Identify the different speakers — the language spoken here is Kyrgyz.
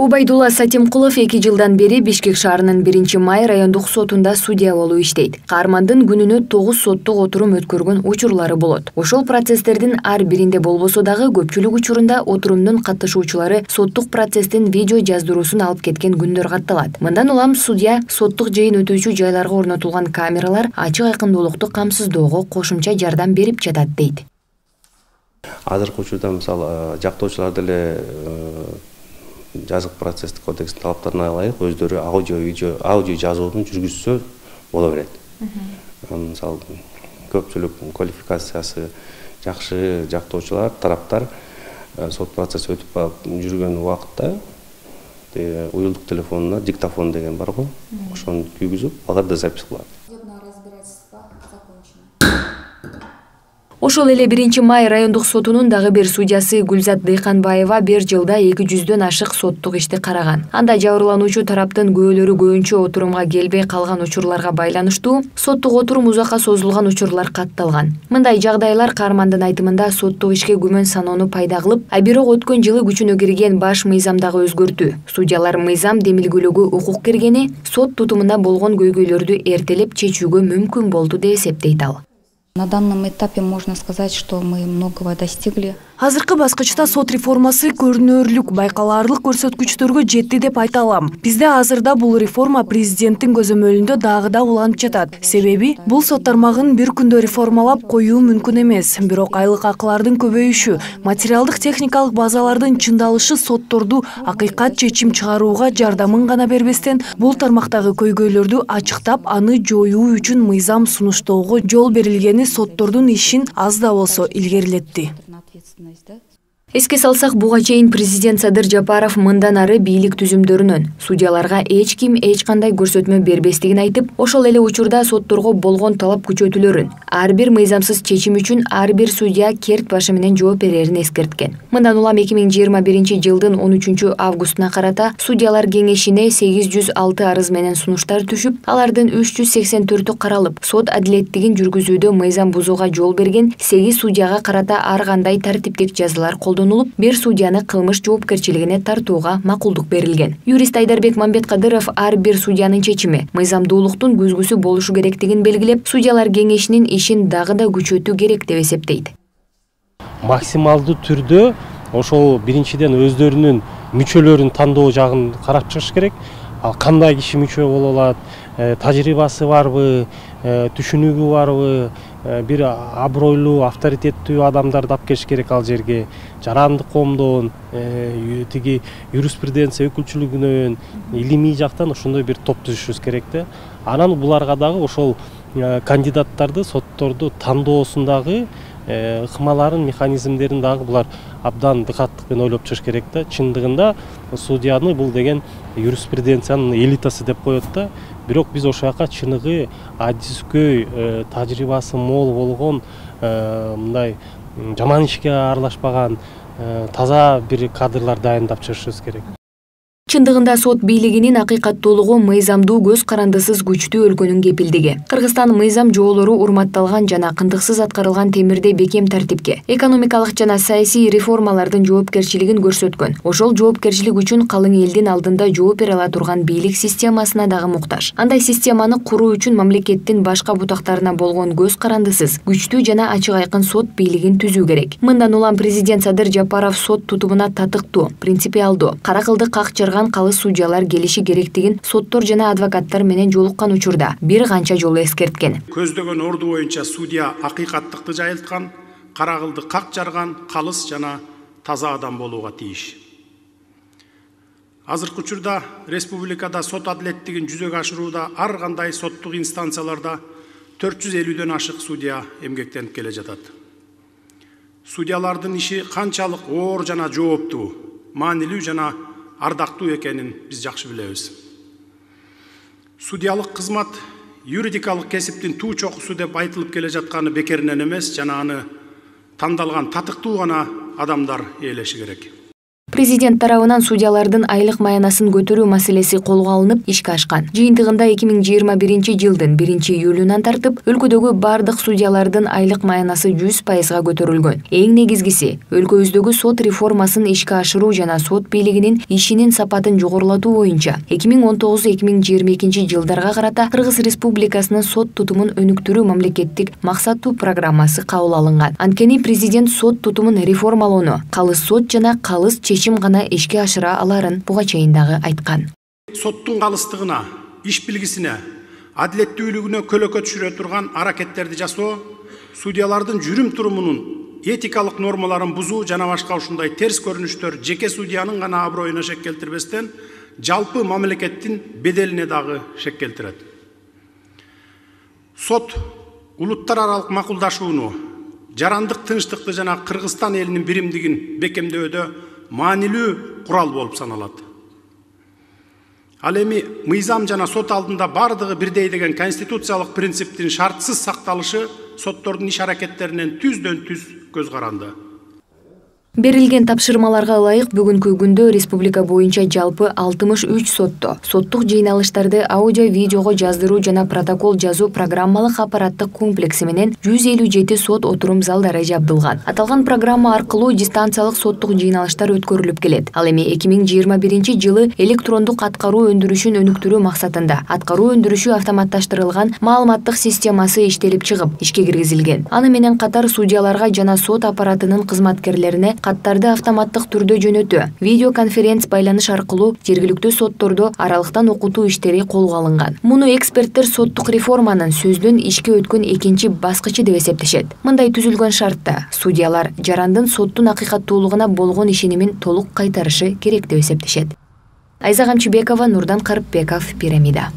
Speaker 1: Убайдулла Сатимкулов 2 жылдан бери Бишкек шаарынын 1-май райондук сотунда судья болуп иштейт. Каармандын күнүнө 9 соттук отурум өткөргөн учурлары болот. Ошол процесстердин ар биринде болбосо дагы көпчүлүк учурунда отурумдун катышуучулары соттук процесстин видео жаздыруусун алып кеткен күндөр катталат. Мындан улам судья соттук жыйын өтүүчү жайларга орнотулган камералар ачык айкындуулукту камсыздоого кошумча жардам берип жатат дейт.
Speaker 2: Азыркы учурда мисалы жактоочулар деле жазык процесстик кодекстин талаптарына ылайык өздөрү аудио жазуунун жүргүзсө боло берет. Мисалы көпчүлүк квалификациясы жакшы жактоочулар, тараптар сот процесси өтүп жүргөн убакытта уюлдук телефонуна диктофон деген бар го, ошону күйгүзүп, алар да запись кылат.
Speaker 1: Ошол эле 1-май райондук сотунун дагы бир судьясы Гүлзат Дыйканбаева 1 жылда 200дөн ашык соттук ишти караган. Анда жабырлануучу тараптын күбөлөрү көбүнчө отурумга келбей калган учурларга байланыштуу соттук отурум узакка созулган учурлар катталган. Мындай жагдайлар каармандын айтымында соттук ишке күмөн саноону пайда кылып, бирок өткөн жылы күчүнө кирген баш мыйзамдагы өзгөртүү. Судьялар мыйзам демилгөлөөгө укук бергени сот тутумунда болгон көйгөйлөрдү эртелеп чечүүгө мүмкүн болду деп эсептейт ал.
Speaker 3: На данном этапе можно сказать, что мы многого достигли.
Speaker 4: Азыркы баскычта сот реформасы көрүнөрлүк, байкалаарлык көрсөткүчтөргө жетти деп айта алам. Бизде азырда бул реформа президенттин көзөмөлүндө дагы да уланып жатат. Себеби бул сот тармагын бир күндө реформалап коюу мүмкүн эмес. Бирок айлык акылардын көбөйүшү, материалдык техникалык базалардын чындалышы сотторду акыйкат чечим чыгарууга жардамын гана бербестен, бул тармактагы көйгөйлөрдү ачыктап, аны жоюу үчүн мыйзам сунуштоого жол берилгени соттордун ишин аз да болсо илгерилетти.
Speaker 1: Эске салсак, буга чейин президент Садыр Жапаров мындан ары бийлик түзүмдөрүнөн судьяларга эч ким эч кандай көрсөтмө бербестигин айтып, ошол эле учурда сотторго болгон талап күчөтүлөрүн, ар бир мыйзамсыз чечим үчүн ар бир судья керт башы менен жооп берерин эскерткен. Мындан улам 2021 жылдын 13 августуна карата судьялар кеңешине 806 арыз менен сунуштар түшүп, алардын 384-ü каралып, сот адилеттигин жүргүзүүдө мыйзам бузууга жол берген 8 судьяга карата ар кандай тартиптик жазалар колдонулуп, бир судьяны кылмыш жоопкерчилигине тартууга макулдук берилген. Юрист Айдарбек Мамбеткадыров ар бир судьянын чечими мыйзамдуулуктун көзгүсү болушу керектигин белгилеп, судьялар кеңешинин ишин дагы да күчөтүү керек деп эсептейт.
Speaker 5: Максималдуу түрдө ошол биринчиден өздөрүнүн мүчөлөрүн тандоо жагын карап чыгыш керек. Ал кандай киши мүчө боло алат, тажрыйбасы барбы, түшүнүгү барбы, бир абройлуу, авторитеттүү адамдарды алып келиш керек ал жерге. Жарандык коомдон, тиги юриспруденция өкүлчүлүгүнөн, илимий жактан ошондой бир топ түзүшүбүз керек да. Анан буларга дагы ошол кандидаттарды сотторду тандоосундагы ыкмаларын, механизмдерин дагы булар абдан дыкаттык менен ойлоп чыгыш керек да. Чындыгында судьяны бул деген юриспруденциянын элитасы деп коет да. Бирок биз ошол жака чыныгы адискөй, тажрыйбасы мол болгон, мындай жаман ишке аралашпаган, таза бир кадрлар дайындап чыгышыбыз керек.
Speaker 1: Чындыгында сот бийлигинин акыйкаттуулугу мыйзамдуу көз карандысыз күчтүү өлкөнүн кепилдиги. Кыргызстан мыйзам жоолору урматталган жана кындыксыз аткарылган темирдей бекем тартипке, экономикалык жана саясий реформалардын жоопкерчилигин көрсөткөн. Ошол жоопкерчилик үчүн калың элдин алдында жооп бере ала турган бийлик системасына дагы муктаж. Андай системаны куруу үчүн мамлекеттин башка бутактарына болгон көз карандысыз, күчтүү жана ачык айкын сот бийлигин түзүү керек. Мындан улам президент Садыр Жапаров сот тутумуна татыктуу, принципиалдуу, кара кылды как жарган калыс судьялар келиши керектигин соттор жана адвокаттар менен жолуккан учурда бир канча жолу эскерткен.
Speaker 6: Көздөгөн орду боюнча судья акыйкаттыкты жайылткан, кара кылды как жарган, калыс жана таза адам болууга тийиш. Азыркы учурда республикада сот адилеттигин жүзөгө ашырууда ар кандай соттук инстанцияларда 450дөн ашык судья эмгектенип келе жатат. Судьялардын иши канчалык оор жана жооптуу, маанилүү жана ардактуу экенин биз жакшы билебиз. Судьялык кызмат юридикалык кесиптин туу чокусу деп айтылып келе жатканы бекеринен эмес, жана аны тандалган татыктуу гана адамдар ээлеши керек.
Speaker 1: Президент тарабынан судьялардын айлык маянасын көтөрүү маселеси колго алынып ишке ашкан. Жыйынтыгында 2021 жылдын 1-июлунан тартып өлкөдөгү бардык судьялардын айлык маянасы 100%га көтөрүлгөн. Эң негизгиси өлкөбүздөгү сот реформасын ишке ашыруу жана сот бийлигинин ишинин сапатын жогорулатуу боюнча 2019-2022 жылдарга карата Кыргыз Республикасынын сот тутумун өнүктүрүү мамлекеттик максаттуу программасы кабыл алынган. Анткени президент сот тутумун реформалоону калыс сот жана калыс чечим гана ишке ашыра аларын буга чейин дагы айткан.
Speaker 6: Соттун калыстыгына, иш билгисине, адилеттүүлүгүнө көлөкө түшүрө турган аракеттерди жасоо, судьялардын жүрүм турумунун этикалык нормаларын бузуу жана башка ушундай терс көрүнүштөр жеке судьянын гана аброюна шек келтирбестен, жалпы мамлекеттин беделине дагы шек келтирет. Сот улуттар аралык макулдашууну, жарандык тынчтыкты жана Кыргызстан элинин биримдигин бекемдөөдө маанилүү курал болуп саналат. Ал эми мыйзам жана сот алдында бардыгы бирдей деген конституциялык принциптин шартсыз сакталышы соттордун иш аракеттеринен түздөн-түз көз каранды.
Speaker 1: Берилген тапшырмаларга ылайык бүгүнкү күндө республика боюнча жалпы 63 сотто соттук жыйналыштарды аудио-видеого жаздыруу жана протокол жазуу программалык аппараттык комплекси менен 157 сот отурум залдары жабдылган. Аталган программа аркылуу дистанциялык соттук жыйналыштар өткөрүлүп келет. Ал эми 2021 жылы электрондук аткаруу өндүрүшүн өнүктүрүү максатында аткаруу өндүрүшү автоматташтырылган маалыматтык системасы иштелип чыгып ишке киргизилген. Аны менен катар судьяларга жана сот аппаратынын кызматкерлерине каттарды автоматтык түрдө жөнөтүү, видеоконференц байланыш аркылуу жергиликтүү соттордо аралыктан окутуу иштери колго алынган. Муну эксперттер соттук реформанын сөздөн ишке өткөн экинчи баскычы деп эсептешет. Мындай түзүлгөн шартта судьялар жарандын соттун акыйкаттуулугуна болгон ишенимин толук кайтарышы керек деп эсептешет. Айза Камчыбекова, Нурдан Карыпбеков, Пирамида.